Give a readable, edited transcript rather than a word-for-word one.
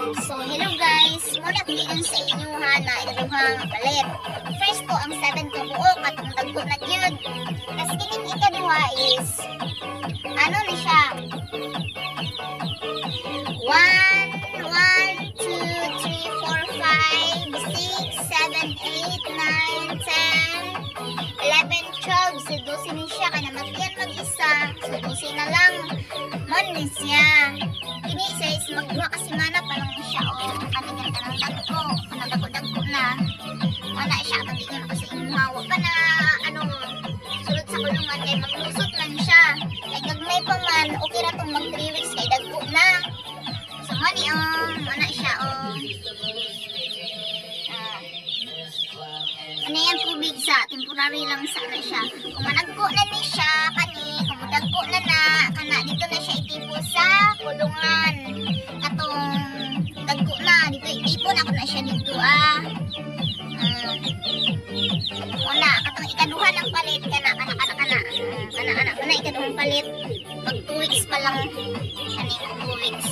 So, hello guys. Muna tuligan sa inyo ha na ikaduhang palit. First ko ang 7 ka buo katong dagko na gyud. Tapos kining ikaduha is ano na siya? 1, 1, 2, 3, 4, 5, 6, 7, 8, 9, 10, 11, 12. So, 12 ni siya. Kaya naman mag-isa. So, 12 na lang. Monday siya. Kini says magduha kasi mana pa lang siya o kami ganda ng dagko. Nagdagko na. Wala siya. Matigyan ko sa imuha. Huwag pa na sulod sa kulungan kay maglusot lang siya. Kay gagmay pa man, okay na itong mag 3 weeks kay dagko na. So mani wala siya ano yan tubig sa temporary lang sana siya. Kung managko na ni siya kani, kung madagko na kana dito na siya itipo sa kulungan. Katong dagko na dito itipon ako na siya dito wala katong ikaduha ng palit kana ikaduhang palit pag 2 weeks pa lang kani 2 weeks.